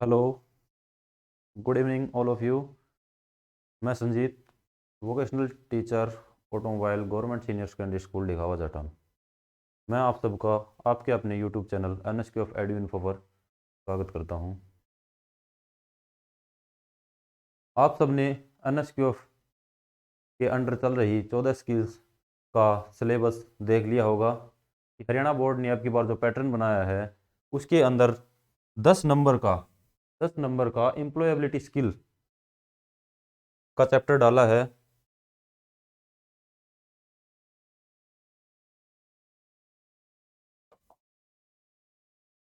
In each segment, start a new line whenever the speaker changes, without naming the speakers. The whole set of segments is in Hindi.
Hello, good evening all of you. मैं Sanjeet, vocational teacher, automobile government senior secondary school Dighawa Jatan. मैं आप सबका आपके अपने YouTube channel NSQ of edu info पर स्वागत करता हूं। आप सबने NSQ ऑफ के अंडर चल रही 14 स्किल्स का सिलेबस देख लिया होगा कि हरियाणा बोर्ड ने अब की बार जो पैटर्न बनाया है उसके अंदर 10 नंबर का 10 नंबर का एम्प्लॉयबिलिटी स्किल का चैप्टर डाला है।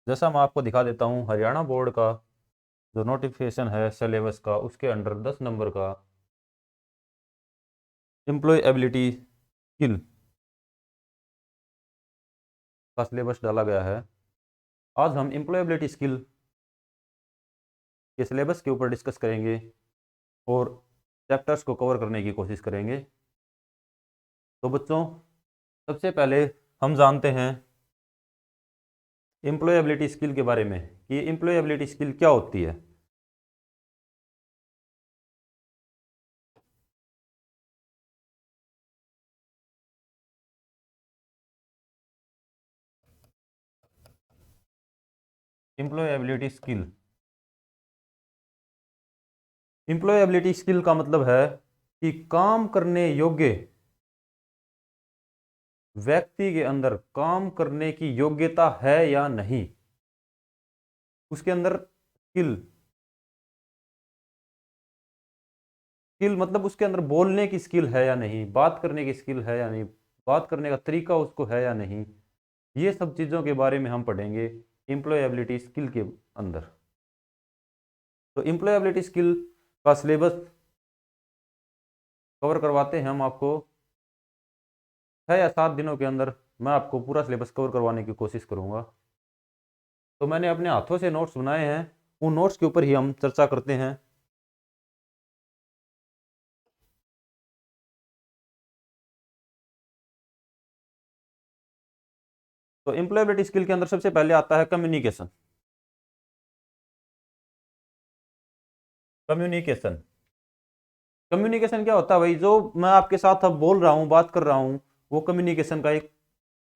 जैसा मैं आपको दिखा देता हूँ, हरियाणा बोर्ड का जो नोटिफिकेशन है सिलेबस का उसके अंडर 10 नंबर का एम्प्लॉयबिलिटी स्किल का सिलेबस डाला गया है। आज हम एम्प्लॉयबिलिटी स्किल के सिलेबस के ऊपर डिस्कस करेंगे और चैप्टर्स को कवर करने की कोशिश करेंगे। तो बच्चों, सबसे पहले हम जानते हैं एम्प्लॉयबिलिटी स्किल के बारे में कि एम्प्लॉयबिलिटी स्किल क्या होती है। एम्प्लॉयबिलिटी स्किल एम्प्लॉयबिलिटी स्किल का मतलब है कि काम करने योग्य व्यक्ति के अंदर काम करने की योग्यता है या नहीं, उसके अंदर स्किल स्किल मतलब उसके अंदर बोलने की स्किल है या नहीं, बात करने की स्किल है या नहीं, बात करने का तरीका उसको है या नहीं। ये सब चीज़ों के बारे में हम पढ़ेंगे एम्प्लॉयबिलिटी स्किल के अंदर। तो एम्प्लॉयबिलिटी स्किल का सिलेबस कवर करवाते हैं हम आपको 6 या 7 दिनों के अंदर। मैं आपको पूरा सिलेबस कवर करवाने की कोशिश करूंगा। तो मैंने अपने हाथों से नोट्स बनाए हैं, उन नोट्स के ऊपर ही हम चर्चा करते हैं। तो एम्प्लॉयबिलिटी स्किल के अंदर सबसे पहले आता है कम्युनिकेशन। कम्युनिकेशन कम्युनिकेशन क्या होता है भाई? जो मैं आपके साथ अब बोल रहा हूँ, बात कर रहा हूँ, वो कम्युनिकेशन का एक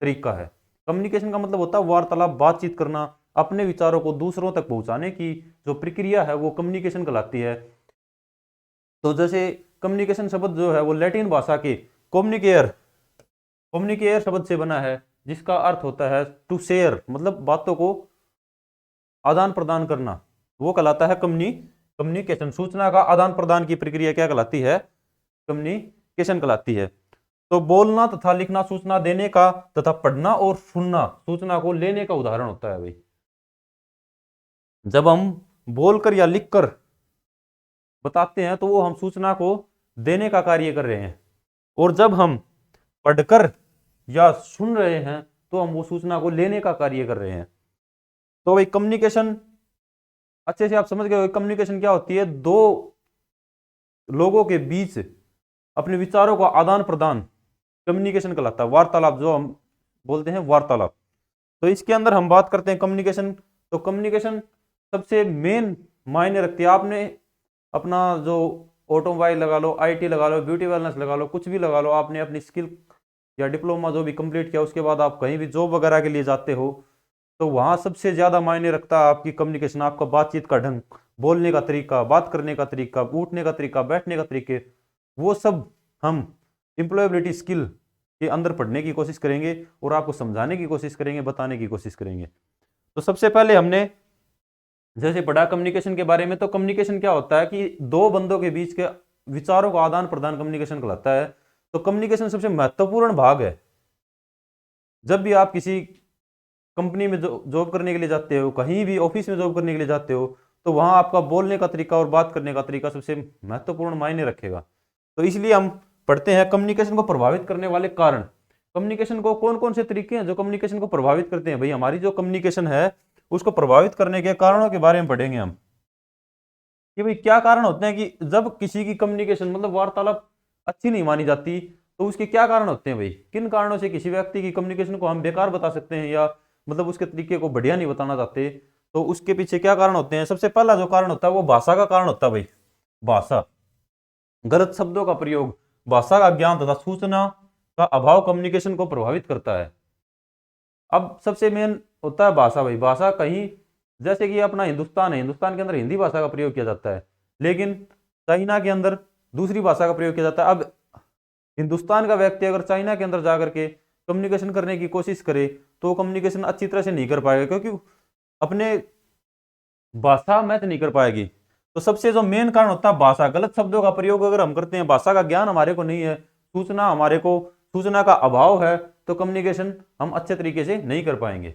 तरीका है। कम्युनिकेशन का मतलब होता है वार्तालाप, बातचीत करना, अपने विचारों को दूसरों तक पहुंचाने की जो प्रक्रिया है वो कम्युनिकेशन कहलाती है। तो जैसे कम्युनिकेशन शब्द जो है वो लैटिन भाषा के कम्युनिकेयर कम्युनिकेयर शब्द से बना है, जिसका अर्थ होता है टू शेयर, मतलब बातों को आदान प्रदान करना। वो कहलाता है कम्युनिकेशन। सूचना का आदान प्रदान की प्रक्रिया क्या कहलाती है? कम्युनिकेशन कहलाती है। तो बोलना तथा लिखना सूचना देने का तथा पढ़ना और सुनना सूचना को लेने का उदाहरण होता है भाई। जब हम बोलकर या लिखकर बताते हैं तो वो हम सूचना को देने का कार्य कर रहे हैं, और जब हम पढ़कर या सुन रहे हैं तो हम वो सूचना को लेने का कार्य कर रहे हैं। तो भाई कम्युनिकेशन अच्छे से आप समझ गए। कम्युनिकेशन क्या होती है? दो लोगों के बीच अपने विचारों का आदान प्रदान कम्युनिकेशन कहलाता है। वार्तालाप जो हम बोलते हैं वार्तालाप। तो इसके अंदर हम बात करते हैं कम्युनिकेशन। तो कम्युनिकेशन सबसे मेन मायने रखती है। आपने अपना जो ऑटोमोबाइल लगा लो, IT लगा लो, ब्यूटी वेलनेस लगा लो, कुछ भी लगा लो, आपने अपनी स्किल या डिप्लोमा जो भी कंप्लीट किया उसके बाद आप कहीं भी जॉब वगैरह के लिए जाते हो, तो वहां सबसे ज्यादा मायने रखता है आपकी कम्युनिकेशन, आपका बातचीत का ढंग, बोलने का तरीका, बात करने का तरीका, उठने का तरीका, बैठने का तरीके। वो सब हम एम्प्लॉयबिलिटी स्किल के अंदर पढ़ने की कोशिश करेंगे और आपको समझाने की कोशिश करेंगे, बताने की कोशिश करेंगे। तो सबसे पहले हमने जैसे पढ़ा कम्युनिकेशन के बारे में, तो कम्युनिकेशन क्या होता है कि दो बंदों के बीच के विचारों का आदान प्रदान कम्युनिकेशन कहलाता है। तो कम्युनिकेशन सबसे महत्वपूर्ण भाग है। जब भी आप किसी कंपनी में जॉब करने के लिए जाते हो, कहीं भी ऑफिस में जॉब करने के लिए जाते हो, तो वहां आपका बोलने का तरीका और बात करने का तरीका सबसे महत्वपूर्ण मायने रखेगा। तो इसलिए हम पढ़ते हैं कम्युनिकेशन को प्रभावित करने वाले कारण। कम्युनिकेशन को कौन कौन से तरीके हैं जो कम्युनिकेशन को प्रभावित करते हैं? भाई हमारी जो कम्युनिकेशन है उसको प्रभावित करने के कारणों के बारे में पढ़ेंगे हम कि भाई क्या कारण होते हैं कि जब किसी की कम्युनिकेशन मतलब वार्तालाप अच्छी नहीं मानी जाती, तो उसके क्या कारण होते हैं भाई? किन कारणों से किसी व्यक्ति की कम्युनिकेशन को हम बेकार बता सकते हैं या मतलब उसके तरीके को बढ़िया नहीं बताना चाहते? तो उसके पीछे क्या कारण होते हैं? सबसे पहला जो कारण होता है वो भाषा का कारण होता है भाई। भाषा, गलत शब्दों का प्रयोग, भाषा का ज्ञान तथा सूचना का अभाव कम्युनिकेशन को प्रभावित करता है। अब सबसे मेन होता है भाषा भाई। भाषा कहीं, जैसे कि अपना हिंदुस्तान है, हिंदुस्तान के अंदर हिंदी भाषा का प्रयोग किया जाता है, लेकिन चाइना के अंदर दूसरी भाषा का प्रयोग किया जाता है। अब हिंदुस्तान का व्यक्ति अगर चाइना के अंदर जाकर के कम्युनिकेशन करने की कोशिश करे तो कम्युनिकेशन अच्छी तरह से नहीं कर पाएगा, क्योंकि अपने भाषा मैच नहीं कर पाएगी। तो सबसे जो मेन कारण होता है भाषा, गलत शब्दों का प्रयोग अगर हम करते हैं, भाषा का ज्ञान हमारे को नहीं है, सूचना हमारे को, सूचना का अभाव है, तो कम्युनिकेशन हम अच्छे तरीके से नहीं कर पाएंगे।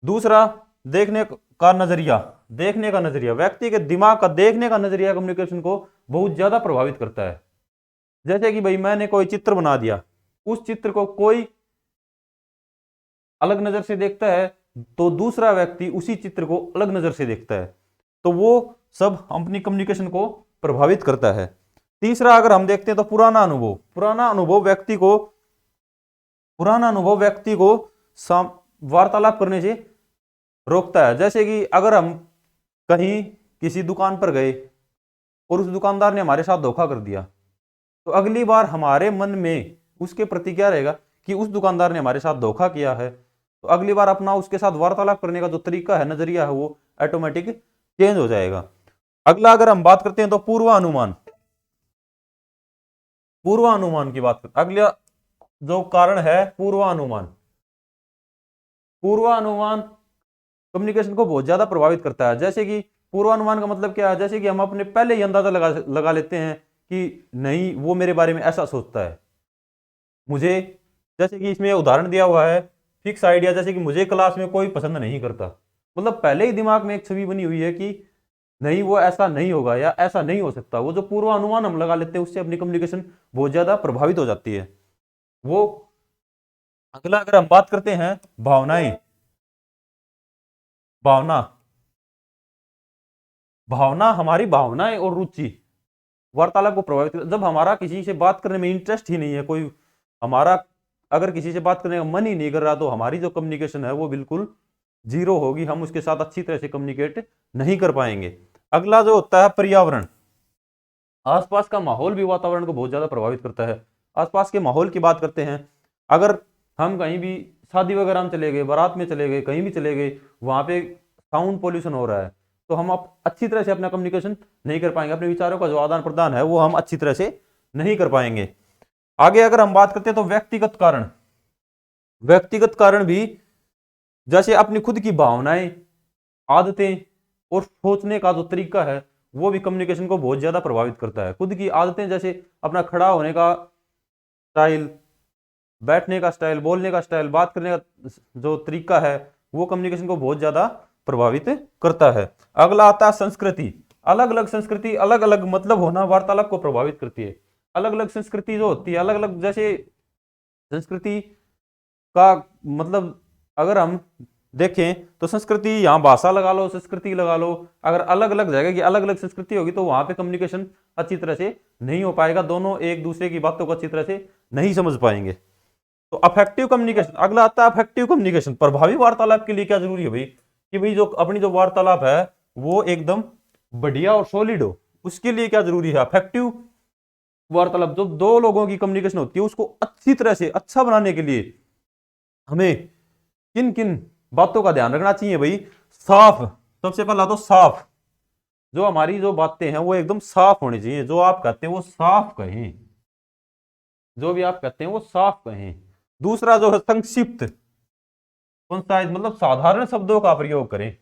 दूसरा, देखने का नजरिया। देखने का नजरिया, व्यक्ति के दिमाग का देखने का नजरिया कम्युनिकेशन को बहुत ज्यादा प्रभावित करता है। जैसे कि भाई मैंने कोई चित्र बना दिया, उस चित्र को कोई अलग नजर से देखता है तो दूसरा व्यक्ति उसी चित्र को अलग नजर से देखता है, तो वो सब अपनी कम्युनिकेशन को प्रभावित करता है। तीसरा अगर हम देखते हैं तो पुराना अनुभव। पुराना अनुभव व्यक्ति को वार्तालाप करने से रोकता है। जैसे कि अगर हम कहीं किसी दुकान पर गए और उस दुकानदार ने हमारे साथ धोखा कर दिया, तो अगली बार हमारे मन में उसके प्रति क्या रहेगा कि उस दुकानदार ने हमारे साथ धोखा किया है, तो अगली बार अपना उसके साथ वार्तालाप करने का जो तरीका है, नजरिया है, वो ऑटोमेटिक चेंज हो जाएगा। अगला अगर हम बात करते हैं तो पूर्वानुमान। पूर्वानुमान की बात करते, अगला जो कारण है पूर्वानुमान। पूर्वानुमान कम्युनिकेशन को बहुत ज्यादा प्रभावित करता है। जैसे कि पूर्वानुमान का मतलब क्या है? जैसे कि हम अपने पहले ही अंदाजा लगा लेते हैं कि नहीं, वो मेरे बारे में ऐसा सोचता है। मुझे, जैसे कि इसमें उदाहरण दिया हुआ है फिक्स आइडिया, जैसे कि मुझे क्लास में कोई पसंद नहीं करता, मतलब पहले ही दिमाग में एक छवि बनी हुई है कि नहीं, वो ऐसा नहीं होगा या ऐसा नहीं हो सकता। वो जो पूर्वानुमान हम लगा लेते हैं उससे अपनी कम्युनिकेशन बहुत ज्यादा प्रभावित हो जाती है। वो अगला अगर हम बात करते हैं भावनाएं। भावना, भावना, हमारी भावनाएं और रुचि वार्तालाप को प्रभावित कर। जब हमारा किसी से बात करने में इंटरेस्ट ही नहीं है, कोई हमारा अगर किसी से बात करने का मन ही नहीं कर रहा, तो हमारी जो कम्युनिकेशन है वो बिल्कुल जीरो होगी, हम उसके साथ अच्छी तरह से कम्युनिकेट नहीं कर पाएंगे। अगला जो होता है पर्यावरण। आसपास का माहौल भी वातावरण को बहुत ज्यादा प्रभावित करता है। आसपास के माहौल की बात करते हैं, अगर हम कहीं भी शादी वगैरह में चले गए, बारात में चले गए, कहीं भी चले गए, वहां पे साउंड पोल्यूशन हो रहा है, तो हम अच्छी तरह से अपना कम्युनिकेशन नहीं कर पाएंगे, अपने विचारों का जो आदान प्रदान है वो हम अच्छी तरह से नहीं कर पाएंगे। आगे अगर हम बात करते हैं तो व्यक्तिगत कारण। व्यक्तिगत कारण भी, जैसे अपनी खुद की भावनाएं, आदतें और सोचने का जो तरीका है वो भी कम्युनिकेशन को बहुत ज्यादा प्रभावित करता है। खुद की आदतें, जैसे अपना खड़ा होने का स्टाइल, बैठने का स्टाइल, बोलने का स्टाइल, बात करने का जो तरीका है, वो कम्युनिकेशन को बहुत ज्यादा प्रभावित करता है। अगला आता है संस्कृति। अलग अलग संस्कृति, अलग अलग मतलब होना वार्तालाप को प्रभावित करती है। अलग अलग संस्कृति जो होती है, अलग अलग, जैसे संस्कृति का मतलब अगर हम देखें तो संस्कृति, यहाँ भाषा लगा लो, संस्कृति लगा लो, अगर अलग अलग जगह की अलग अलग संस्कृति होगी तो वहां पे कम्युनिकेशन अच्छी तरह से नहीं हो पाएगा, दोनों एक दूसरे की बातों को अच्छी तरह से नहीं समझ पाएंगे। तो अफेक्टिव कम्युनिकेशन, अगला आता है अफेक्टिव कम्युनिकेशन। प्रभावी वार्तालाप के लिए क्या जरूरी है भाई? कि भाई जो अपनी जो वार्तालाप है वो एकदम बढ़िया और सॉलिड हो, उसके लिए क्या जरूरी है? अफेक्टिव वार्तालाप। जो दो लोगों की कम्युनिकेशन होती है उसको अच्छी तरह से अच्छा बनाने के लिए हमें किन किन बातों का ध्यान रखना चाहिए भाई? साफ, सबसे पहला तो साफ। जो हमारी जो बातें हैं वो एकदम साफ होनी चाहिए। जो आप कहते हैं वो साफ कहें, जो भी आप कहते हैं वो साफ कहें। दूसरा जो है संक्षिप्त, कंसाइज, मतलब साधारण शब्दों का प्रयोग करें।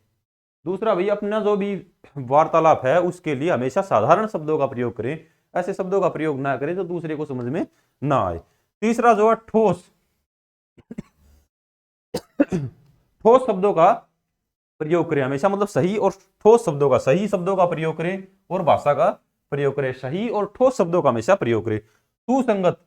दूसरा भाई, अपना जो भी वार्तालाप है उसके लिए हमेशा साधारण शब्दों का प्रयोग करें, ऐसे शब्दों का प्रयोग ना करें जो दूसरे को समझ में ना आए। तीसरा जो है ठोस, ठोस शब्दों का प्रयोग करें हमेशा, मतलब सही और ठोस शब्दों का, सही शब्दों का प्रयोग करें और भाषा का प्रयोग करें। सही और ठोस शब्दों का हमेशा प्रयोग करें। सुसंगत,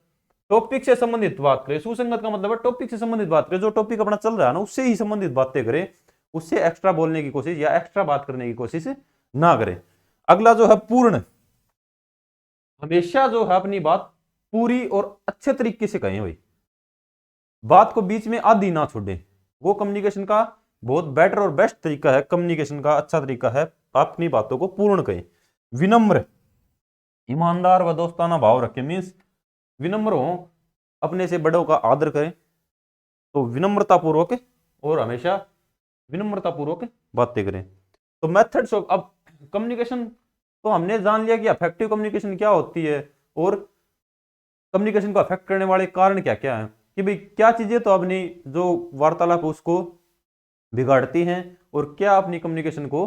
टॉपिक से संबंधित बात करें। सुसंगत का मतलब है टॉपिक से संबंधित बात करें, जो टॉपिक अपना चल रहा है ना उससे ही संबंधित बातें करें, उससे एक्स्ट्रा बोलने की कोशिश या एक्स्ट्रा बात करने की कोशिश ना करें। अगला जो है पूर्ण, हमेशा जो है अपनी बात पूरी और अच्छे तरीके से कहें भाई, बात को बीच में आधी ना छोड़ें। वो कम्युनिकेशन का बहुत बेटर और बेस्ट तरीका है कम्युनिकेशन का, अच्छा तरीका है आप अपनी बातों को पूर्ण करें। विनम्र, ईमानदार व दोस्ताना भाव रखें, मीन्स विनम्र हो, अपने से बड़ों का आदर करें। तो विनम्रता पूर्वक और हमेशा विनम्रता पूर्वक बातें करें। तो मेथड्स ऑफ, अब कम्युनिकेशन तो हमने जान लिया कि अफेक्टिव कम्युनिकेशन क्या होती है और कम्युनिकेशन को अफेक्ट करने वाले कारण क्या क्या हैं, कि भाई क्या चीजें तो अपनी जो वार्तालाप उसको बिगाड़ती हैं और क्या अपनी कम्युनिकेशन को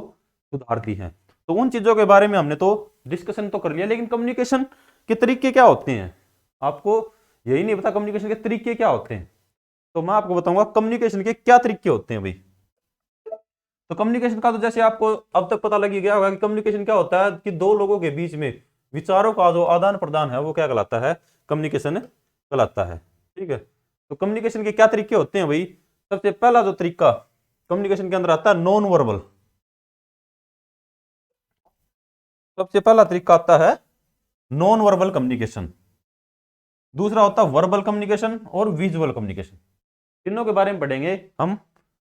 सुधारती हैं। तो उन चीजों के बारे में हमने तो डिस्कशन तो कर लिया, लेकिन कम्युनिकेशन के तरीके क्या होते हैं, आपको यही नहीं पता कम्युनिकेशन के तरीके क्या होते हैं। तो मैं आपको बताऊंगा कम्युनिकेशन के क्या तरीके होते हैं भाई। तो कम्युनिकेशन का तो जैसे आपको अब तक पता लग ही गया होगा कि कम्युनिकेशन क्या होता है, कि दो लोगों के बीच में विचारों का जो आदान प्रदान है वो क्या कहलाता है, कम्युनिकेशन कहलाता है। ठीक है, तो कम्युनिकेशन के क्या तरीके होते हैं भाई। सबसे पहला जो तरीका कम्युनिकेशन के अंदर आता है नॉन वर्बल। सबसे पहला तरीका आता है नॉन वर्बल कम्युनिकेशन। दूसरा होता है वर्बल कम्युनिकेशन और विजुअल कम्युनिकेशन। तीनों के बारे में पढ़ेंगे हम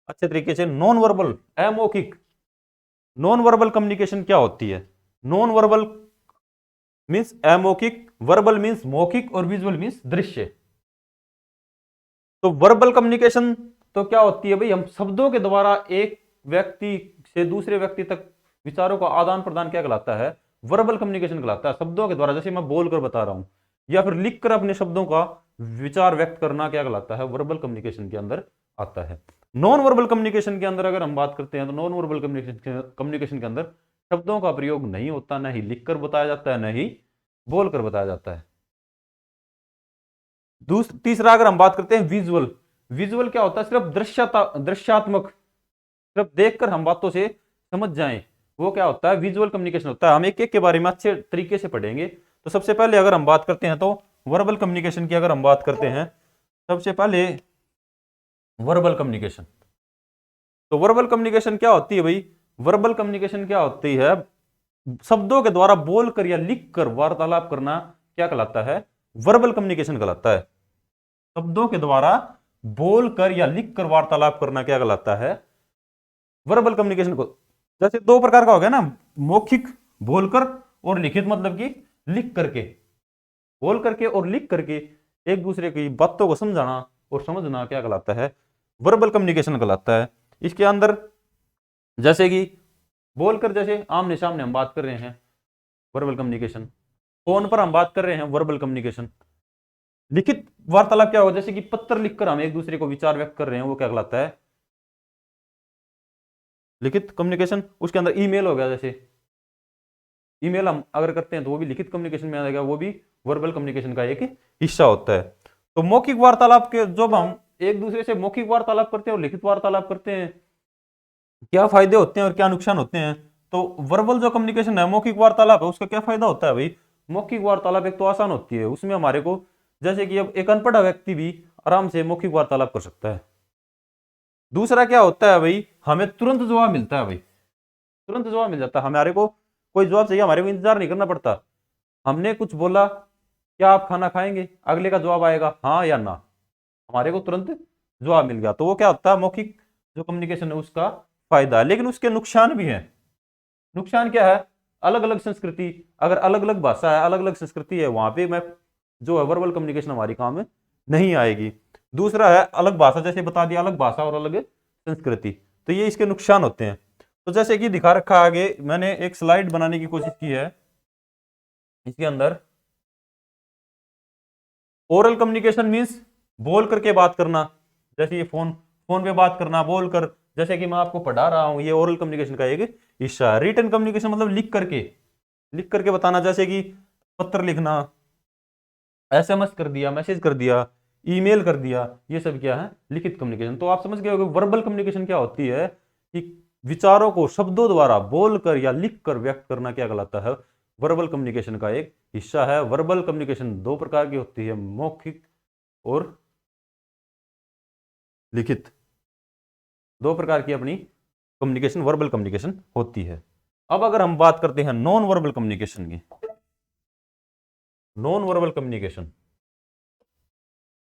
अच्छे तरीके से। नॉन वर्बल, अमौखिक। नॉन वर्बल कम्युनिकेशन क्या होती है, नॉन वर्बल मीन्स अमौखिक, वर्बल मीन्स मौखिक और विजुअल मीन्स दृश्य। तो वर्बल कम्युनिकेशन तो क्या होती है भाई, हम शब्दों के द्वारा एक व्यक्ति से दूसरे व्यक्ति तक विचारों का आदान प्रदान क्या कहलाता है, वर्बल कम्युनिकेशन कहलाता है। शब्दों के द्वारा, जैसे मैं बोलकर बता रहा हूं या फिर लिखकर अपने शब्दों का विचार व्यक्त करना क्या कहलाता है, वर्बल कम्युनिकेशन के अंदर आता है। नॉन वर्बल कम्युनिकेशन के अंदर अगर हम बात करते हैं तो नॉन वर्बल कम्युनिकेशन के अंदर शब्दों का प्रयोग नहीं होता, न ही लिखकर बताया जाता है, न ही बोलकर बताया जाता है। तीसरा अगर हम बात करते हैं विजुअल, विजुअल क्या होता है, सिर्फ दृश्यात्मक, सिर्फ देखकर हम बातों से समझ जाएं, वो क्या होता है, विजुअल कम्युनिकेशन होता है। हम एक एक के बारे में अच्छे तरीके से पढ़ेंगे। तो सबसे पहले अगर हम बात करते हैं तो वर्बल कम्युनिकेशन की अगर हम बात करते हैं, सबसे पहले वर्बल कम्युनिकेशन। तो वर्बल कम्युनिकेशन क्या होती है भाई, वर्बल कम्युनिकेशन क्या होती है, शब्दों के द्वारा बोलकर या लिखकर वार्तालाप करना क्या कहलाता है, वर्बल कम्युनिकेशन कहलाता है। शब्दों के द्वारा बोलकर या लिखकर वार्तालाप करना क्या कहलाता है, वर्बल कम्युनिकेशन को। जैसे दो प्रकार का हो गया ना, मौखिक बोलकर और लिखित मतलब कि लिख करके, बोल करके और लिख करके एक दूसरे की बातों को समझाना और समझना क्या कहलाता है, वर्बल कम्युनिकेशन कहलाता है। इसके अंदर जैसे कि बोलकर, जैसे आमने सामने हम बात कर रहे हैं, वर्बल कम्युनिकेशन। फोन पर हम बात कर रहे हैं, वर्बल कम्युनिकेशन। लिखित वार्तालाप क्या होगा, जैसे कि पत्र लिखकर हम एक दूसरे को विचार व्यक्त कर रहे हैं, वो क्या कहलाता है, लिखित कम्युनिकेशन। उसके अंदर ईमेल हो गया, जैसे ईमेल हम अगर करते हैं तो वो भी लिखित कम्युनिकेशन में आएगा, वो भी वर्बल कम्युनिकेशन का एक हिस्सा होता है। तो मौखिक वार्तालाप के, जब हम एक दूसरे से मौखिक वार्तालाप करते हैं और लिखित वार्तालाप करते हैं, क्या फायदे होते हैं और क्या नुकसान होते हैं। तो वर्बल जो कम्युनिकेशन है, मौखिक वार्तालाप है, उसका क्या फायदा होता है भाई, मौखिक वार्तालाप एक तो आसान होती है, उसमें हमारे को, जैसे कि अब एक अनपढ़ व्यक्ति भी आराम से मौखिक वार्तालाप कर सकता है। दूसरा क्या होता है भाई, हमें तुरंत जवाब मिलता है भाई, तुरंत जवाब मिल जाता है हमारे को। कोई जवाब चाहिए, हमारे को इंतजार नहीं करना पड़ता। हमने कुछ बोला, क्या आप खाना खाएंगे, अगले का जवाब आएगा हाँ या ना, हमारे को तुरंत जवाब मिल गया। तो वो क्या होता है, मौखिक जो कम्युनिकेशन है उसका फायदा है। लेकिन उसके नुकसान भी हैं। नुकसान क्या है, अलग अलग संस्कृति, अगर अलग अलग भाषा है, अलग अलग संस्कृति है, वहां पे मैं जो है वर्बल कम्युनिकेशन हमारी काम में नहीं आएगी। दूसरा है अलग भाषा, जैसे बता दिया, अलग भाषा और अलग संस्कृति, तो ये इसके नुकसान होते हैं। तो जैसे कि दिखा रखा आगे, मैंने एक स्लाइड बनाने की कोशिश की है। इसके अंदर ओरल कम्युनिकेशन मीन्स बोल करके बात करना, जैसे ये फोन फोन पे बात करना बोलकर, जैसे कि मैं आपको पढ़ा रहा हूं, ये ओरल कम्युनिकेशन का एक हिस्सा है। रिटन कम्युनिकेशन मतलब लिख करके बताना, जैसे कि पत्र लिखना, एसएमएस कर दिया, मैसेज कर दिया, ईमेल कर दिया, ये सब क्या है, लिखित कम्युनिकेशन। तो आप समझ गए होंगे वर्बल कम्युनिकेशन क्या होती है, कि विचारों को शब्दों द्वारा बोलकर या लिखकर व्यक्त करना क्या कहलाता है, वर्बल कम्युनिकेशन का एक हिस्सा है। वर्बल कम्युनिकेशन दो प्रकार की होती है, मौखिक और लिखित, दो प्रकार की अपनी कम्युनिकेशन, वर्बल कम्युनिकेशन होती है। अब अगर हम बात करते हैं नॉन वर्बल कम्युनिकेशन की, नॉन वर्बल कम्युनिकेशन,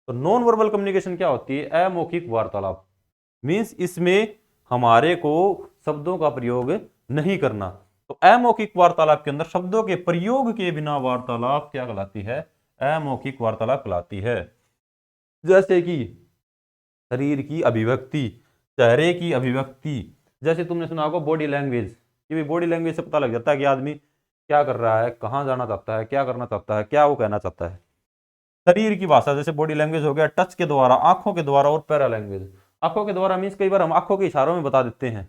तो नॉन वर्बल कम्युनिकेशन क्या होती है, अमौखिक वार्तालाप। मींस इसमें हमारे को शब्दों का प्रयोग नहीं करना। तो अमौखिक वार्तालाप के अंदर शब्दों के प्रयोग के बिना वार्तालाप क्या कहलाती है? अमौखिक वार्तालाप कहलाती है। जैसे कि शरीर की अभिव्यक्ति, चेहरे की अभिव्यक्ति, जैसे तुमने सुना होगा बॉडी लैंग्वेज, कि भाई बॉडी लैंग्वेज से पता लग जाता है कि आदमी क्या कर रहा है, कहाँ जाना चाहता है, क्या करना चाहता है, क्या वो कहना चाहता है। शरीर की भाषा जैसे बॉडी लैंग्वेज हो गया, टच के द्वारा, आंखों के द्वारा, और पैरा लैंग्वेज। आंखों के द्वारा मीन्स कई बार हम आंखों के इशारों में बता देते हैं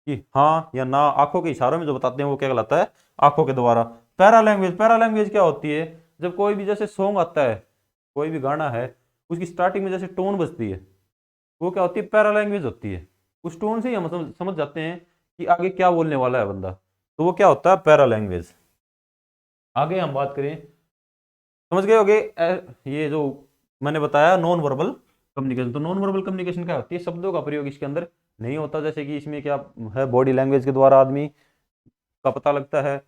कि हाँ या ना, आंखों के इशारों में जो बताते हैं वो क्या कहलाता है? आंखों के द्वारा। पैरा लैंग्वेज, पैरा लैंग्वेज क्या होती है? जब कोई भी जैसे सॉन्ग आता है, कोई भी गाना है, उसकी स्टार्टिंग में जैसे टोन बजती है, वो क्या होती है? पैरा लैंग्वेज होती है। उस टोन से ही हम समझ जाते हैं कि आगे क्या बोलने वाला है बंदा, तो वो क्या होता है? Para language. आगे हम बात करें, समझ गए होगे ये जो मैंने बताया नॉन वर्बल कम्युनिकेशन। तो नॉन वर्बल कम्युनिकेशन क्या होती है? शब्दों का प्रयोग इसके अंदर नहीं होता, जैसे कि इसमें क्या है? बॉडी लैंग्वेज के द्वारा आदमी का पता लगता है,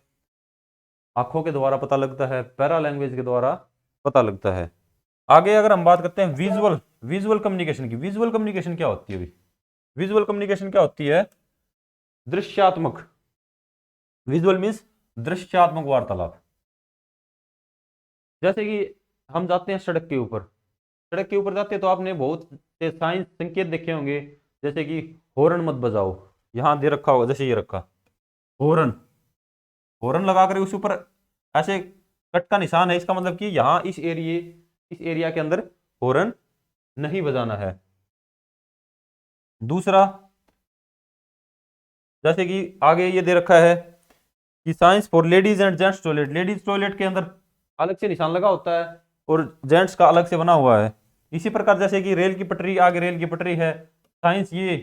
आंखों के द्वारा पता लगता है, पैरा लैंग्वेज के द्वारा पता लगता है। आगे अगर हम बात करते हैं विजुअल विजुअल कम्युनिकेशन की, विजुअल कम्युनिकेशन क्या होती है? विजुअल कम्युनिकेशन क्या होती है? दृश्यात्मक। विजुअल मीन्स दृश्यात्मक वार्तालाप। जैसे कि हम जाते हैं सड़क के ऊपर, सड़क के ऊपर जाते हैं तो आपने बहुत से साइंस संकेत देखे होंगे, जैसे कि हॉर्न मत बजाओ, यहां दे रखा होगा, जैसे ये रखा हॉर्न, हॉर्न लगा कर उसके ऊपर ऐसे कट का निशान है, इसका मतलब कि यहाँ इस एरिया के अंदर हॉर्न नहीं बजाना है। दूसरा, जैसे कि आगे ये दे रखा है कि science for ladies and gents toilet, ladies toilet के अंदर अलग से निशान लगा होता है और जेंट्स का अलग से बना हुआ है। इसी प्रकार जैसे कि रेल की पटरी, आगे रेल की पटरी है, साइंस ये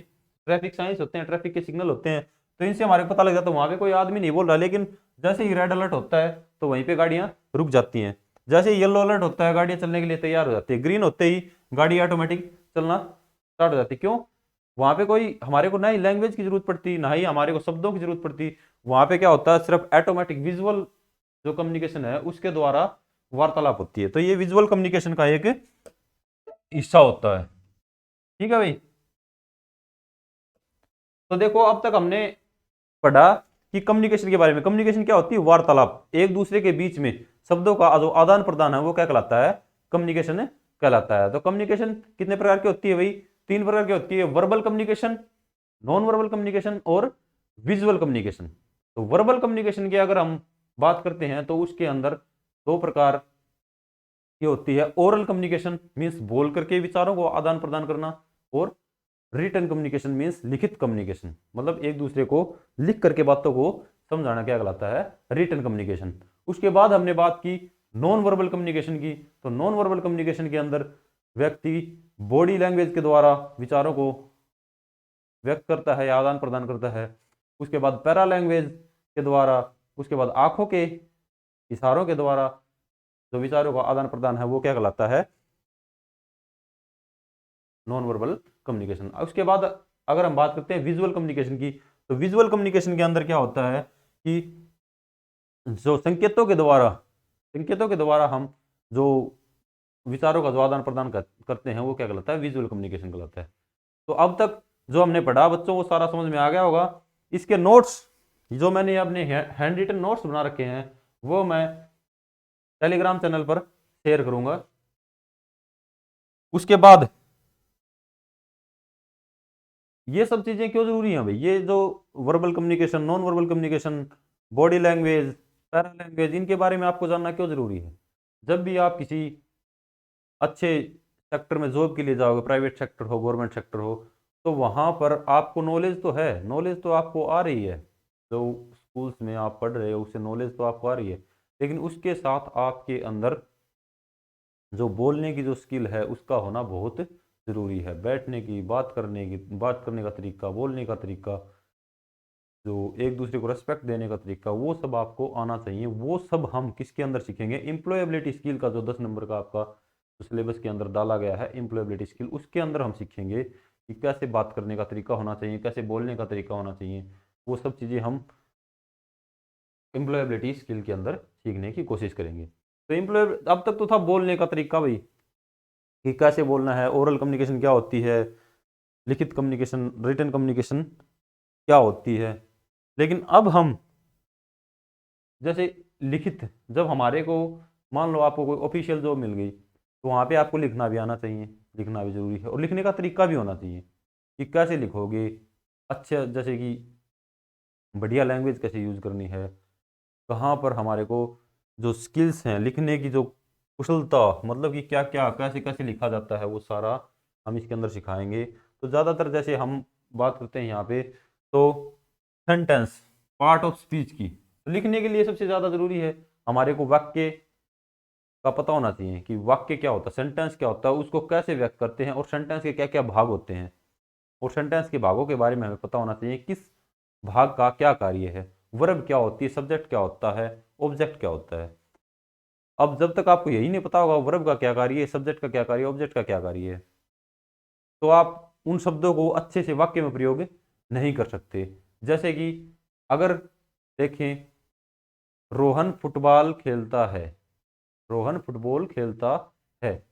ट्रैफिक साइंस होते हैं, ट्रैफिक के सिग्नल होते हैं, तो इनसे हमारे को पता लग जाता है वहां पे कोई आदमी नहीं बोल रहा, लेकिन जैसे ही रेड अलर्ट होता है तो वहीं पे गाड़ियां रुक जाती हैं। जैसे ही येलो अलर्ट होता है गाड़ियां चलने के लिए तैयार हो जाती है, ग्रीन होते ही गाड़ी ऑटोमेटिक चलना स्टार्ट हो जाती है। क्यों? वहां पे कोई हमारे को ना ही लैंग्वेज की जरूरत पड़ती, ना ही हमारे को शब्दों की जरूरत पड़ती। वहां पे क्या होता है? सिर्फ ऑटोमेटिक विजुअल जो कम्युनिकेशन है उसके द्वारा वार्तालाप होती है। तो ये विजुअल कम्युनिकेशन का एक हिस्सा होता है। ठीक है भाई। तो देखो अब तक हमने पढ़ा कि कम्युनिकेशन के बारे में। कम्युनिकेशन क्या होती है? वार्तालाप, एक दूसरे के बीच में शब्दों का जो आदान प्रदान है वो क्या कहलाता है? कम्युनिकेशन कहलाता है। तो कम्युनिकेशन कितने प्रकार की होती है भाई? 3 प्रकार की होती है, verbal communication, non verbal communication और विजुअल कम्युनिकेशन। तो वर्बल कम्युनिकेशन की अगर हम बात करते हैं तो उसके अंदर 2 प्रकार की होती है। ओरल कम्युनिकेशन मीन्स बोल करके विचारों को आदान प्रदान करना, और रिटन कम्युनिकेशन मीन्स लिखित कम्युनिकेशन, मतलब एक दूसरे को लिख करके बातों को समझाना क्या कहलाता है? Written communication. उसके बाद हमने बात की नॉन वर्बल कम्युनिकेशन की। तो नॉन वर्बल कम्युनिकेशन के अंदर व्यक्ति बॉडी लैंग्वेज के द्वारा विचारों को व्यक्त करता है या आदान प्रदान करता है। उसके बाद पैरा लैंग्वेज के द्वारा, उसके बाद आंखों के इशारों के द्वारा जो विचारों का आदान प्रदान है वो क्या कहलाता है? Non verbal communication. उसके बाद अगर हम बात करते हैं विजुअल कम्युनिकेशन की, तो विजुअल कम्युनिकेशन के अंदर क्या होता है कि जो संकेतों के द्वारा हम जो विचारों का जो आदान प्रदान करते हैं वो क्या कहलाता है? विजुअल कम्युनिकेशन कहलाता है। तो अब तक जो हमने पढ़ा बच्चों वो सारा समझ में आ गया होगा। इसके नोट्स जो मैंने अपने हैंड रिटन नोट्स बना रखे हैं वो मैं टेलीग्राम चैनल पर शेयर करूंगा। उसके बाद ये सब चीजें क्यों जरूरी हैं भाई? ये जो verbal communication, non verbal communication, body language, para language, इनके बारे में आपको जानना क्यों जरूरी है? जब भी आप किसी अच्छे सेक्टर में जॉब के लिए जाओगे, प्राइवेट सेक्टर हो, गवर्नमेंट सेक्टर हो, तो वहां पर आपको नॉलेज तो है, नॉलेज तो आपको आ रही है, जो स्कूल्स में आप पढ़ रहे हो उससे नॉलेज तो आपको आ रही है, लेकिन उसके साथ आपके अंदर जो बोलने की जो स्किल है उसका होना बहुत जरूरी है। बैठने की, बात करने का तरीका, बोलने का तरीका, जो एक दूसरे को रेस्पेक्ट देने का तरीका, वो सब आपको आना चाहिए। वो सब हम किसके अंदर सीखेंगे? एम्प्लॉयबिलिटी स्किल का जो 10 नंबर का आपका सिलेबस के अंदर डाला गया है एम्प्लॉयबिलिटी स्किल, उसके अंदर हम सीखेंगे कि कैसे बात करने का तरीका होना चाहिए, कैसे बोलने का तरीका होना चाहिए। वो सब चीज़ें हम एम्प्लॉयबिलिटी स्किल के अंदर सीखने की कोशिश करेंगे। तो एम्प्लॉय अब तक तो था बोलने का तरीका भाई, कि कैसे बोलना है, ओरल कम्युनिकेशन क्या होती है, लिखित कम्युनिकेशन, रिटन कम्युनिकेशन क्या होती है। लेकिन अब हम जैसे लिखित, जब हमारे को मान लो आपको कोई ऑफिशियल जॉब मिल गई, तो वहाँ पे आपको लिखना भी आना चाहिए, लिखना भी जरूरी है, और लिखने का तरीका भी होना चाहिए कि कैसे लिखोगे, अच्छा जैसे कि बढ़िया लैंग्वेज कैसे यूज करनी है, कहाँ पर हमारे को जो स्किल्स हैं लिखने की, जो कुशलता, मतलब कि क्या क्या कैसे कैसे लिखा जाता है, वो सारा हम इसके अंदर सिखाएंगे। तो ज़्यादातर जैसे हम बात करते हैं यहाँ पे, तो सेंटेंस पार्ट ऑफ स्पीच की, तो लिखने के लिए सबसे ज़्यादा ज़रूरी है हमारे को वाक्य का पता होना चाहिए कि वाक्य क्या होता है, सेंटेंस क्या होता है, उसको कैसे व्यक्त करते हैं, और सेंटेंस के क्या क्या भाग होते हैं, और सेंटेंस के भागों के बारे में हमें पता होना चाहिए किस भाग का क्या कार्य है, वर्ब क्या होती है, सब्जेक्ट क्या होता है, ऑब्जेक्ट क्या होता है। अब जब तक आपको यही नहीं पता होगा वर्ब का क्या कार्य है, सब्जेक्ट का क्या कार्य है, ऑब्जेक्ट का क्या कार्य है, तो आप उन शब्दों को अच्छे से वाक्य में प्रयोग नहीं कर सकते। जैसे कि अगर देखें, रोहन फुटबॉल खेलता है, रोहन फुटबॉल खेलता है।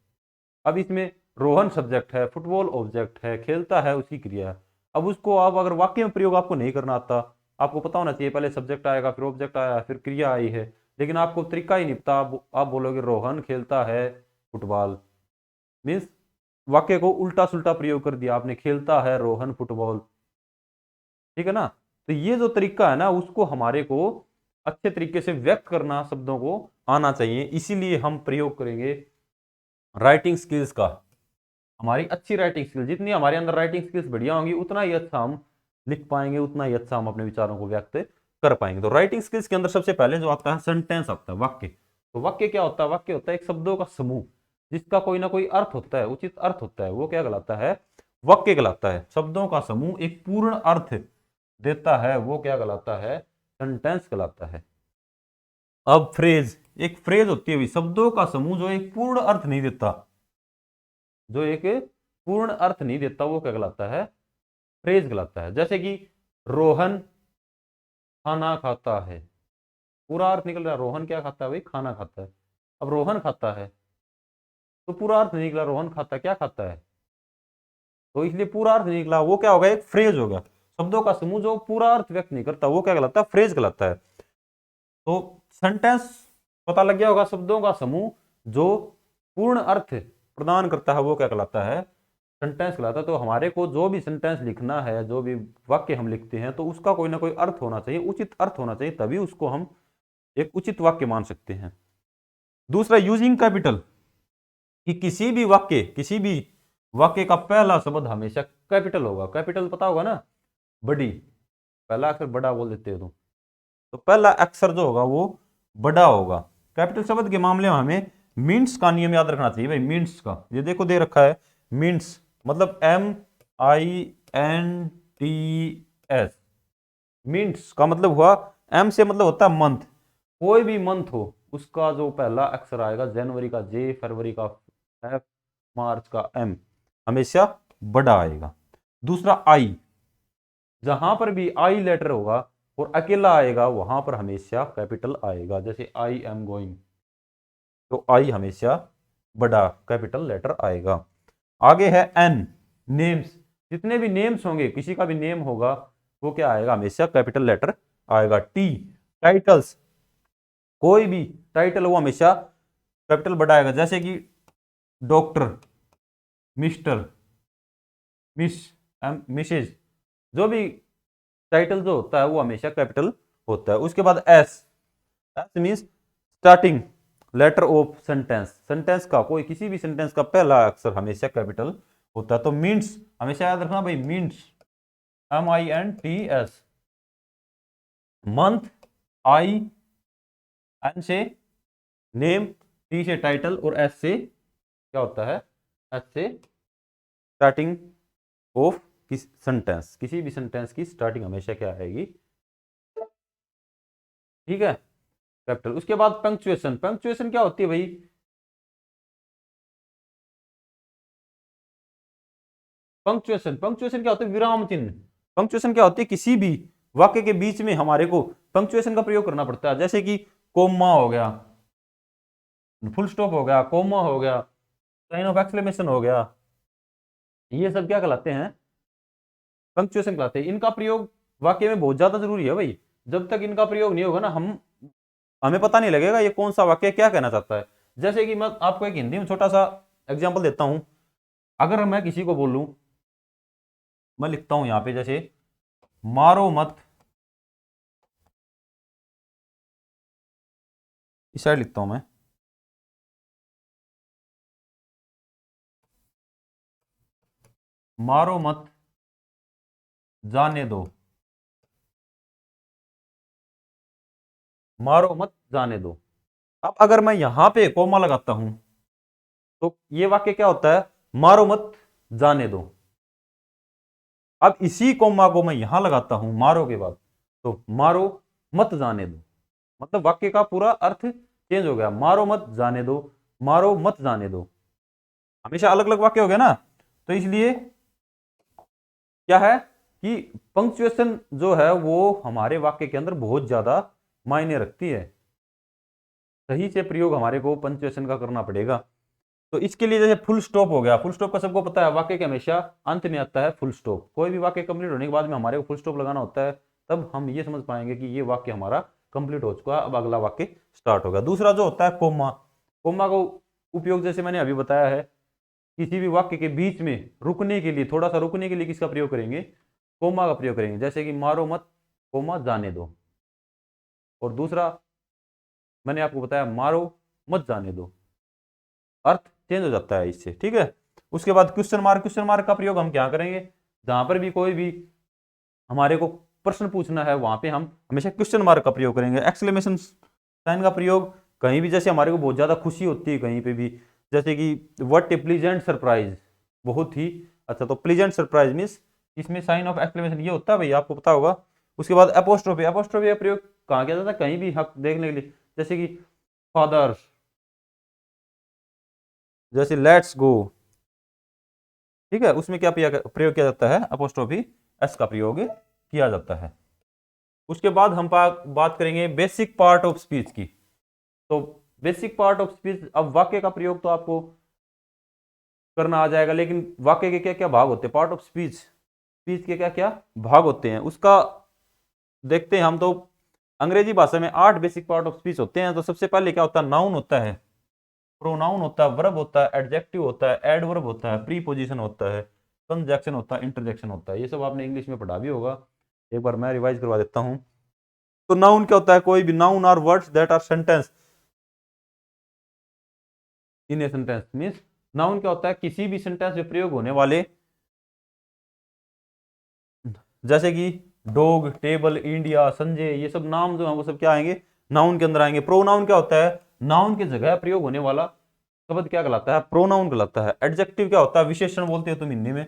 अब इसमें रोहन सब्जेक्ट है, फुटबॉल ऑब्जेक्ट है, खेलता है उसकी क्रिया है। अब उसको आप अगर वाक्य में प्रयोग आपको नहीं करना आता, आपको पता होना चाहिए पहले सब्जेक्ट आएगा, फिर ऑब्जेक्ट आया, फिर क्रिया आई है, लेकिन आपको तरीका ही नहीं पता, आप बोलोगे रोहन खेलता है फुटबॉल, मीन्स वाक्य को उल्टा सुल्टा प्रयोग कर दिया आपने, खेलता है रोहन फुटबॉल, ठीक है ना। तो ये जो तरीका है ना, उसको हमारे को अच्छे तरीके से व्यक्त करना शब्दों को आना चाहिए, इसीलिए हम प्रयोग करेंगे राइटिंग स्किल्स का। हमारी अच्छी राइटिंग स्किल्स, जितनी हमारे अंदर राइटिंग स्किल्स बढ़िया होंगी, उतना ही अच्छा हम लिख पाएंगे, उतना ही अच्छा हम अपने विचारों को व्यक्त कर पाएंगे। तो राइटिंग स्किल्स के अंदर सबसे पहले जो आता है सेंटेंस आता है, वाक्य। तो वाक्य क्या होता है, वाक्य होता है एक शब्दों का समूह जिसका कोई ना कोई अर्थ होता है, उचित अर्थ होता है, वो क्या कहलाता है, वाक्य कहलाता है। शब्दों का समूह एक पूर्ण अर्थ देता है, वो क्या कहलाता है, सेंटेंस कहलाता है। अब फ्रेज, एक फ्रेज होती है भाई शब्दों का समूह जो एक पूर्ण अर्थ नहीं देता, जो एक पूर्ण अर्थ नहीं देता, वो क्या कहलाता है, फ्रेज कहलाता है। जैसे कि रोहन खाना खाता है, पूरा अर्थ निकल रहा है, रोहन क्या खाता है भाई, खाना खाता है। अब रोहन खाता है तो पूरा अर्थ नहीं निकला, रोहन खाता क्या खाता है, तो इसलिए पूरा अर्थ नहीं निकला, वो क्या होगा, एक फ्रेज होगा। शब्दों का समूह जो पूरा अर्थ व्यक्त नहीं करता, वो क्या कहलाता है, फ्रेज कहलाता है। तो सेंटेंस पता लग गया होगा, शब्दों का समूह जो पूर्ण अर्थ प्रदान करता है, वो क्या कहलाता है, सेंटेंस कहलाता है। तो हमारे को जो भी सेंटेंस लिखना है, जो भी वाक्य हम लिखते हैं, तो उसका कोई ना कोई अर्थ होना चाहिए, उचित अर्थ होना चाहिए, तभी उसको हम एक उचित वाक्य मान सकते हैं। दूसरा, यूजिंग कैपिटल, कि किसी भी वाक्य का पहला शब्द हमेशा कैपिटल होगा। कैपिटल पता होगा ना, बड़ी, पहला अक्षर बड़ा बोल देते हो तुम, तो पहला अक्षर जो होगा वो बड़ा होगा। कैपिटल शब्द के मामले में हमें मीन्स का नियम याद रखना चाहिए भाई। मीन्स का ये देखो दे रखा है, मीन्स मतलब MINTS। मीन्स का मतलब हुआ, एम से मतलब होता है मंथ, कोई भी मंथ हो उसका जो पहला अक्षर आएगा, जनवरी का J, फरवरी का F, मार्च का M, हमेशा बड़ा आएगा। दूसरा आई, जहां पर भी आई लेटर होगा और अकेला आएगा, वहां पर हमेशा कैपिटल आएगा। जैसे आई एम गोइंग, तो आई हमेशा बड़ा कैपिटल लेटर आएगा। आगे है एन, नेम्स, जितने भी नेम्स होंगे, किसी का भी नेम होगा, वो क्या आएगा, हमेशा कैपिटल लेटर आएगा। टी, टाइटल्स, कोई भी टाइटल वो हमेशा कैपिटल बड़ा आएगा। जैसे कि डॉक्टर, मिस्टर, मिस, मिसेज, जो भी टाइटल जो होता है वो हमेशा कैपिटल होता है। उसके बाद S, S means starting letter of sentence, sentence का कोई किसी भी सेंटेंस का पहला अक्षर हमेशा कैपिटल होता है। तो मीन्स हमेशा याद रखना भाई, मीन्स MINTS, मंथ, आई, एन से नेम, टी से टाइटल, और एस से क्या होता है, एस से स्टार्टिंग ऑफ सेंटेंस, किसी भी सेंटेंस की स्टार्टिंग हमेशा क्या आएगी, ठीक है, कैपिटल। उसके बाद पंक्चुएशन, पंक्चुएशन क्या होती है भाई, पंक्चुएशन, पंक्चुएशन क्या होता है, विराम चिन्ह। पंक्चुएशन क्या होती है, किसी भी वाक्य के बीच में हमारे को पंक्चुएशन का प्रयोग करना पड़ता है। जैसे कि कोमा हो गया, फुल स्टॉप हो गया, कोमा हो गया, साइन ऑफ एक्सक्लेमेशन हो गया, ये सब क्या कहलाते हैं, पंक्चुएशन कहलाते हैं। इनका प्रयोग वाक्य में बहुत ज्यादा जरूरी है भाई। जब तक इनका प्रयोग नहीं होगा ना, हमें पता नहीं लगेगा ये कौन सा वाक्य क्या कहना चाहता है। जैसे कि मैं आपको एक हिंदी में छोटा सा एग्जाम्पल देता हूं। अगर मैं किसी को बोलूं, मैं लिखता हूं यहां पे जैसे मारो मत, इस साइड लिखता हूं मैं, मारो मत जाने दो, मारो मत जाने दो। अब अगर मैं यहां पे कोमा लगाता हूं तो ये वाक्य क्या होता है, मारो मत जाने दो। अब इसी कोमा को मैं यहां लगाता हूं मारो के बाद, तो मारो मत जाने दो, मतलब वाक्य का पूरा अर्थ चेंज हो गया। मारो मत जाने दो, मारो मत जाने दो, हमेशा अलग अलग वाक्य हो गया ना। तो इसलिए क्या है कि पंक्चुएशन जो है वो हमारे वाक्य के अंदर बहुत ज्यादा मायने रखती है। सही से प्रयोग हमारे को पंक्चुएशन का करना पड़ेगा। तो इसके लिए जैसे फुल स्टॉप हो गया, फुल स्टॉप का सबको पता है, वाक्य के हमेशा अंत में आता है फुल स्टॉप। कोई भी वाक्य कंप्लीट होने के बाद में हमारे को फुल स्टॉप लगाना होता है, तब हम ये समझ पाएंगे कि ये वाक्य हमारा कंप्लीट हो चुका है, अब अगला वाक्य स्टार्ट होगा। दूसरा जो होता है कोमा, कोमा का उपयोग जैसे मैंने अभी बताया है, किसी भी वाक्य के बीच में रुकने के लिए, थोड़ा सा रुकने के लिए किसका प्रयोग करेंगे, कोमा का प्रयोग करेंगे। जैसे कि मारो मत कोमा जाने दो, और दूसरा मैंने आपको बताया मारो मत जाने दो, अर्थ चेंज हो जाता है इससे, ठीक है। उसके बाद क्वेश्चन मार्क, क्वेश्चन मार्क का प्रयोग हम क्या करेंगे, जहां पर भी कोई भी हमारे को प्रश्न पूछना है वहां पे हम हमेशा क्वेश्चन मार्क का प्रयोग करेंगे। एक्सक्लेमेशन साइन का प्रयोग कहीं भी, जैसे हमारे को बहुत ज्यादा खुशी होती है कहीं पे भी, जैसे कि व्हाट ए प्लीजेंट सरप्राइज, बहुत ही अच्छा, तो प्लीजेंट सरप्राइज मीन्स इसमें साइन ऑफ एक्सक्लेमेशन ये होता है भाई, आपको पता होगा। उसके बाद एपोस्ट्रोफी, एपोस्ट्रोफी का प्रयोग कहाँ किया जाता है, कहीं भी हक देखने के लिए, जैसे कि फादर, जैसे लेट्स गो, ठीक है, उसमें क्या प्रयोग किया जाता है, अपोस्ट्रोफी एस का प्रयोग किया जाता है। उसके बाद हम बात करेंगे बेसिक पार्ट ऑफ स्पीच की। तो बेसिक पार्ट ऑफ स्पीच, अब वाक्य का प्रयोग तो आपको करना आ जाएगा, लेकिन वाक्य के क्या क्या भाग होते हैं, पार्ट ऑफ स्पीच, स्पीच के क्या क्या भाग होते हैं उसका देखते हैं हम। तो अंग्रेजी भाषा में 8 बेसिक पार्ट ऑफ स्पीच होते हैं। तो सबसे पहले क्या होता है, नाउन होता है, प्रोनाउन होता है, वर्ब होता है, एडजेक्टिव होता है, एडवर्ब होता है, प्रीपोजिशन होता है, कंजक्शन होता है, इंटरजेक्शन होता है। ये सब आपने इंग्लिश में पढ़ा भी होगा, एक बार मैं रिवाइज करवा देता हूं। तो नाउन क्या होता है, कोई भी noun or words that are sentence in a sentence, means noun क्या होता है, किसी भी सेंटेंस में प्रयोग होने वाले, जैसे कि डॉग, टेबल, इंडिया, संजय, ये सब नाम जो है वो सब क्या आएंगे, नाउन के अंदर आएंगे। प्रोनाउन क्या होता है, नाउन की जगह प्रयोग होने वाला शब्द क्या कहलाता है, प्रोनाउन कहलाता है। एडजेक्टिव क्या होता है, विशेषण बोलते हो तुम हिंदी में,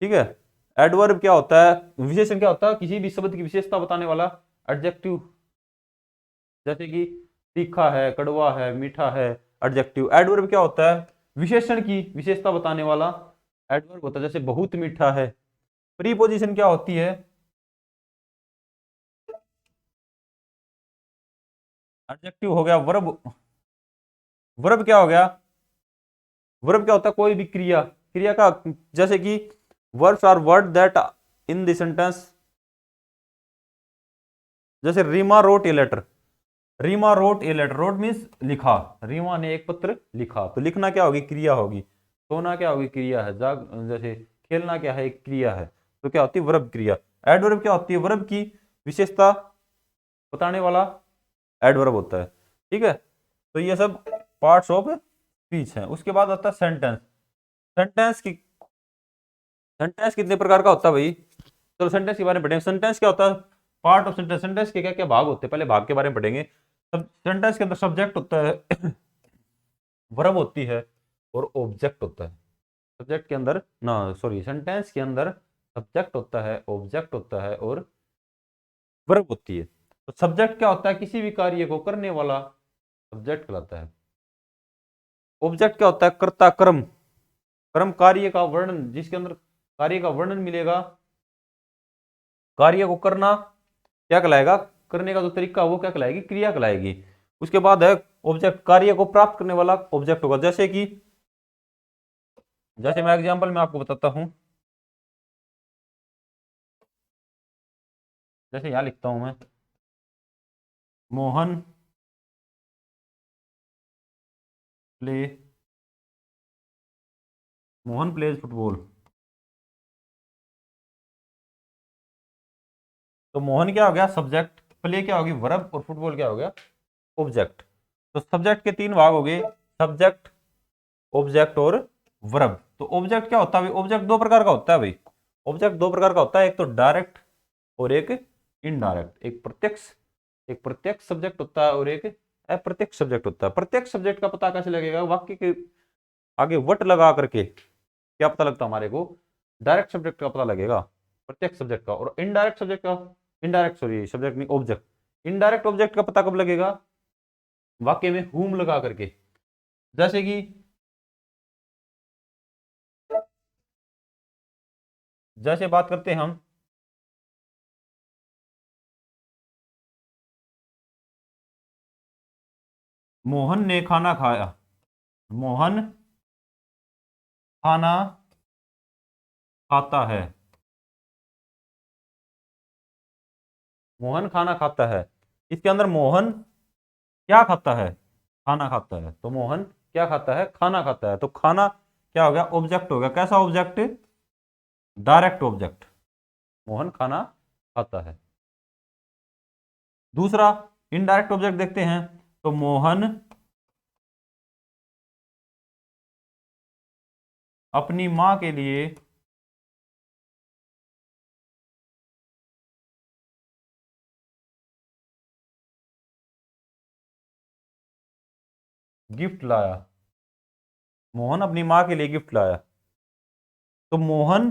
ठीक है। एडवर्ब क्या होता है, विशेषण क्या होता है, किसी भी शब्द की विशेषता बताने वाला एडजेक्टिव, जैसे कि तीखा है, कड़वा है, मीठा है, एडजेक्टिव। एडवर्ब क्या होता है, विशेषण की विशेषता बताने वाला एडवर्ब होता है, जैसे बहुत मीठा है। प्रीपोजिशन क्या होती है, एडजेक्टिव हो गया। वर्ब, वर्ब क्या हो गया, वर्ब क्या होता है, कोई भी क्रिया, क्रिया का, जैसे कि verbs are word that in the sentence, जैसे Reema wrote a letter, Reema wrote a letter, wrote means लिखा, रीमा ने एक पत्र लिखा, तो लिखना क्या होगी, क्रिया होगी। सोना क्या होगी, क्रिया है। जाग, जैसे खेलना क्या है, एक क्रिया है, तो क्या होती है, वर्ब क्रिया। एडवर्ब क्या होती है, वर्ब की विशेषता बताने वाला एडवर्ब होता है, ठीक है। तो ये सब पार्ट्स ऑफ स्पीच है। उसके बाद आता है सेंटेंस। सेंटेंस की, सेंटेंस कितने प्रकार का होता है भाई, चलो सेंटेंस के बारे में पढ़ेंगे। सेंटेंस क्या होता है, पार्ट ऑफ सेंटेंस, सेंटेंस के क्या क्या भाग होते हैं, पहले भाग के बारे में पढ़ेंगे। सब सेंटेंस के अंदर सब्जेक्ट होता है, वर्ब होती है, और ऑब्जेक्ट होता है। सब्जेक्ट के अंदर ना, सॉरी, सेंटेंस के अंदर सब्जेक्ट होता है, ऑब्जेक्ट होता है, और वर्ब होती है। तो सब्जेक्ट क्या होता है, किसी भी कार्य को करने वाला सब्जेक्ट कहलाता है। ऑब्जेक्ट क्या होता है, कर्ता, कर्म, कर्म कार्य का वर्णन, जिसके अंदर कार्य का वर्णन मिलेगा, कार्य को करना क्या कहलाएगा, करने का जो तरीका वो क्या कहलाएगी, क्रिया कहलाएगी। उसके बाद है ऑब्जेक्ट, कार्य को प्राप्त करने वाला ऑब्जेक्ट होगा। जैसे कि, जैसे मैं एग्जांपल में आपको बताता हूं, जैसे यहां लिखता हूं मैं, Mohan play Mohan plays football. तो मोहन क्या हो गया सब्जेक्ट, प्ले क्या होगी वर्ब, और फुटबॉल क्या हो गया ऑब्जेक्ट। तो सब्जेक्ट के तीन भाग हो गए, सब्जेक्ट, ऑब्जेक्ट और वर्ब। तो ऑब्जेक्ट क्या होता है भाई, ऑब्जेक्ट दो प्रकार का होता है भाई, ऑब्जेक्ट दो प्रकार का होता है, एक तो डायरेक्ट और एक इनडायरेक्ट। एक प्रत्यक्ष सब्जेक्ट होता है और एक अप्रत्यक्ष सब्जेक्ट होता है। प्रत्यक्ष सब्जेक्ट का पता कैसे लगेगा, वाक्य के आगे वट लगा करके क्या पता लगता है हमारे को, डायरेक्ट सब्जेक्ट का पता लगेगा, प्रत्यक्ष सब्जेक्ट का। और इनडायरेक्ट सब्जेक्ट का, इनडायरेक्ट सॉरी सब्जेक्ट नहीं ऑब्जेक्ट, इनडायरेक्ट ऑब्जेक्ट का पता कब लगेगा, वाक्य में हुम लगा करके। जैसे कि जैसे बात करते हैं हम, मोहन ने खाना खाया, मोहन खाना खाता है, मोहन खाना खाता है। इसके अंदर मोहन क्या खाता है, खाना खाता है। तो मोहन क्या खाता है, खाना खाता है। तो खाना क्या हो गया, ऑब्जेक्ट हो गया। कैसा ऑब्जेक्ट, डायरेक्ट ऑब्जेक्ट, मोहन खाना खाता है। दूसरा इनडायरेक्ट ऑब्जेक्ट देखते हैं, तो मोहन अपनी मां के लिए गिफ्ट लाया, मोहन अपनी मां के लिए गिफ्ट लाया। तो मोहन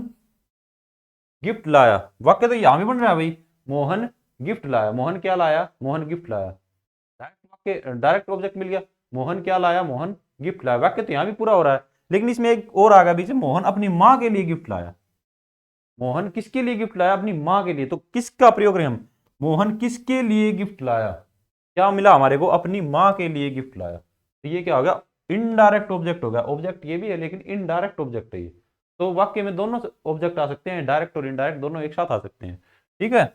गिफ्ट लाया, वाक्य तो यहां भी बन रहा है भाई, मोहन गिफ्ट लाया, मोहन क्या लाया, मोहन गिफ्ट लाया। डायरेक्ट वाक्य, डायरेक्ट ऑब्जेक्ट मिल गया, मोहन क्या लाया, मोहन गिफ्ट लाया। वाक्य तो यहां भी पूरा हो रहा है, लेकिन इसमें एक और आ गया बीच में, मोहन अपनी मां के लिए गिफ्ट लाया। मोहन किसके लिए गिफ्ट लाया, अपनी मां के लिए। तो किसका प्रयोग करें हम, मोहन किसके लिए गिफ्ट लाया, क्या मिला हमारे को, अपनी मां के लिए गिफ्ट लाया। तो ये क्या हो गया, इनडायरेक्ट ऑब्जेक्ट हो गया। ऑब्जेक्ट ये भी है लेकिन इनडायरेक्ट ऑब्जेक्ट है ये। तो वाक्य में दोनों ऑब्जेक्ट आ सकते हैं, डायरेक्ट और इनडायरेक्ट दोनों एक साथ आ सकते हैं। ठीक है,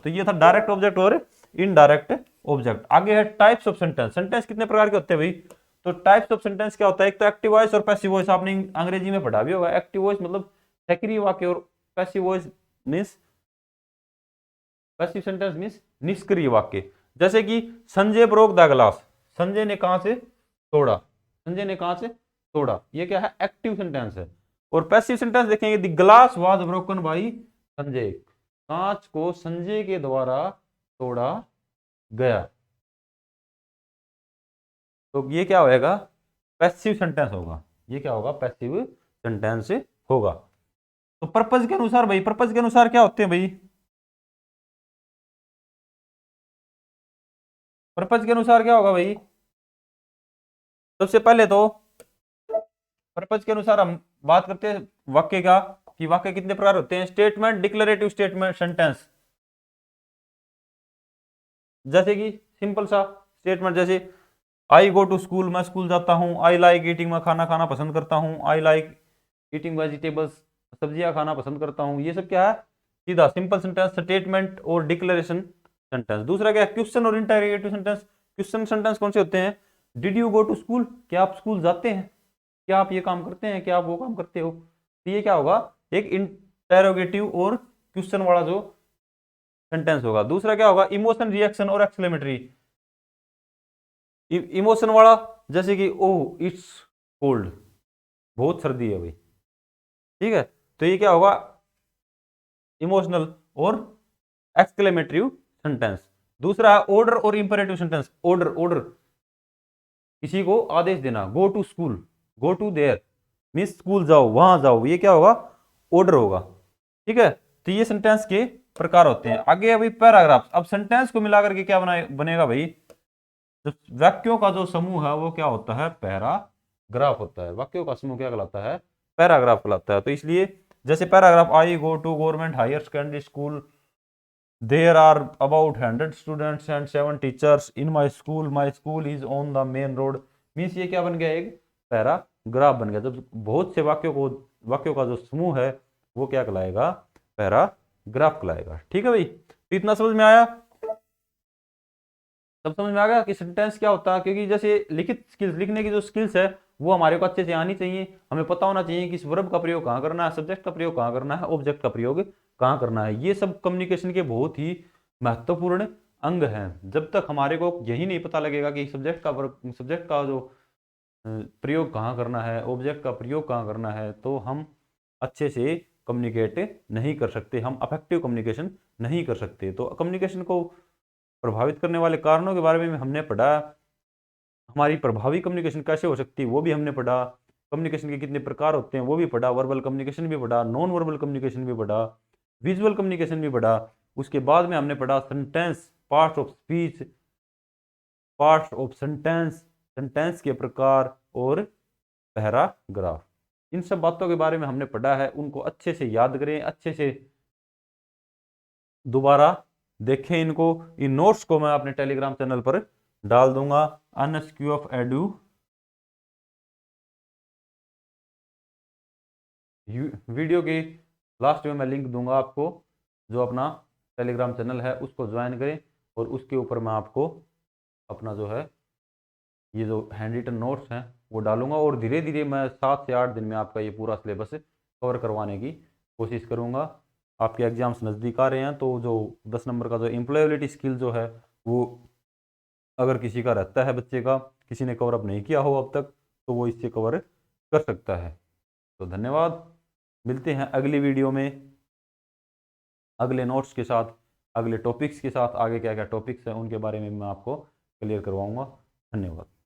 तो ये था डायरेक्ट ऑब्जेक्ट और इनडायरेक्ट ऑब्जेक्ट। आगे है टाइप्स ऑफ सेंटेंस। सेंटेंस कितने प्रकार के होते हैं भाई, तो टाइप्स ऑफ सेंटेंस क्या होता है, एक तो एक्टिव वॉइस और पैसिव वॉइस, आपने अंग्रेजी में पढ़ा भी होगा। एक्टिव वॉइस मतलब सक्रिय वाक्य, और passive voice means, passive sentence means निष्क्रिय वाक्य। जैसे कि Sanjay broke the glass, Sanjay ने कहां से तोड़ा, संजय ने कहां से तोड़ा, ये क्या है, एक्टिव सेंटेंस है। और पैसिव सेंटेंस देखेंगे, the glass was broken by Sanjay, कांच को संजय के द्वारा तोड़ा गया। तो ये क्या होएगा, पैसिव सेंटेंस होगा, ये क्या होगा, पैसिव सेंटेंस होगा। तो पर्पज के अनुसार भाई, पर्पज के अनुसार क्या होते हैं भाई, पर्पज के अनुसार क्या होगा भाई, सबसे पहले तो पर्पज के अनुसार हम बात करते हैं वाक्य का, कि वाक्य कितने प्रकार होते हैं, स्टेटमेंट, डिक्लेरेटिव स्टेटमेंट, सेंटेंस। जैसे कि सिंपल सा स्टेटमेंट, जैसे आई गो टू स्कूल, मैं स्कूल जाता हूँ। आई लाइक ईटिंग, मैं खाना खाना पसंद करता हूँ। आई लाइक ईटिंग वेजिटेबल्स, सब्जियां खाना पसंद करता हूँ। ये सब क्या है, सीधा सिंपल सेंटेंस, स्टेटमेंट और डिक्लेरेशन सेंटेंस। दूसरा क्या है, क्वेश्चन और इंटरोगेटिव सेंटेंस। क्वेश्चन सेंटेंस कौन से होते हैं, did you go to school, क्या आप स्कूल जाते हैं, क्या आप ये काम करते हैं, क्या आप वो काम करते हो। तो ये क्या होगा, एक इंटेरोगेटिव और क्वेश्चन वाला जो सेंटेंस होगा। दूसरा क्या होगा, इमोशन, रिएक्शन और एक्सक्लेमेटरी। इमोशन वाला, जैसे कि ओ इट्स कोल्ड, बहुत सर्दी है भाई, ठीक है। तो ये क्या होगा, इमोशनल और एक्सक्लेमेटरी सेंटेंस। दूसरा है ऑर्डर और इंपेरेटिव सेंटेंस। ऑर्डर, ऑर्डर किसी को आदेश देना, go to school, go to there means school जाओ, वहां जाओ, ये क्या होगा, ऑर्डर होगा। ठीक है, तो ये सेंटेंस के प्रकार होते हैं। आगे अभी पैराग्राफ। अब सेंटेंस को मिलाकर के क्या बनेगा भाई, तो वाक्यों का जो समूह है वो क्या होता है, पैराग्राफ होता है। वाक्यों का समूह क्या कहलाता है, पैराग्राफ कहलाता है। तो इसलिए जैसे paragraph, I go to government higher secondary school, there are about 100 students and 7 teachers in my school is on the main road. Means ये क्या बन गया, एक पैराग्राफ बन गया। जब बहुत से वाक्यों का जो समूह है वो क्या कहलाएगा, पैराग्राफ कहलाएगा। ठीक है भाई। तो इतना समझ में आया? सब समझ में आ गया कि सेंटेंस क्या होता है, क्योंकि जैसे लिखित स्किल्स, लिखने की जो स्किल्स है वो हमारे को अच्छे से आनी चाहिए। हमें पता होना चाहिए कि इस वर्ब का प्रयोग कहाँ करना है, सब्जेक्ट का प्रयोग कहाँ करना है, ऑब्जेक्ट का प्रयोग कहाँ करना है। ये सब कम्युनिकेशन के बहुत ही महत्वपूर्ण अंग हैं। जब तक हमारे को यही नहीं पता लगेगा कि सब्जेक्ट का जो प्रयोग कहाँ करना है, ऑब्जेक्ट का प्रयोग कहाँ करना है, तो हम अच्छे से कम्युनिकेट नहीं कर सकते, हम अफेक्टिव कम्युनिकेशन नहीं कर सकते। तो कम्युनिकेशन को प्रभावित करने वाले कारणों के बारे में हमने पढ़ा। हमारी प्रभावी कम्युनिकेशन कैसे हो सकती है वो भी हमने पढ़ा। कम्युनिकेशन के कितने प्रकार होते हैं वो भी पढ़ा। वर्बल कम्युनिकेशन भी पढ़ा, नॉन वर्बल कम्युनिकेशन भी पढ़ा, विजुअल कम्युनिकेशन भी पढ़ा। उसके बाद में हमने पढ़ा sentence, parts of speech, parts of sentence, sentence के प्रकार और पैराग्राफ। इन सब बातों के बारे में हमने पढ़ा है। उनको अच्छे से याद करें, अच्छे से दोबारा देखें इनको। इन नोट्स को मैं अपने टेलीग्राम चैनल पर डाल दूंगा, NSQ of Edu। वीडियो के लास्ट में मैं लिंक दूंगा आपको, जो अपना टेलीग्राम चैनल है उसको ज्वाइन करें, और उसके ऊपर मैं आपको अपना जो है ये जो हैंड रिटन नोट्स हैं वो डालूंगा। और धीरे धीरे मैं 7 से 8 दिन में आपका ये पूरा सिलेबस कवर करवाने की कोशिश करूंगा। आपके एग्जाम्स नज़दीक आ रहे हैं, तो जो 10 नंबर का जो एम्प्लॉयबिलिटी स्किल जो है वो अगर किसी का रहता है, बच्चे का किसी ने कवर अप नहीं किया हो अब तक, तो वो इससे कवर कर सकता है। तो धन्यवाद, मिलते हैं अगली वीडियो में अगले नोट्स के साथ, अगले टॉपिक्स के साथ। आगे क्या क्या टॉपिक्स हैं उनके बारे में मैं आपको क्लियर करवाऊंगा। धन्यवाद।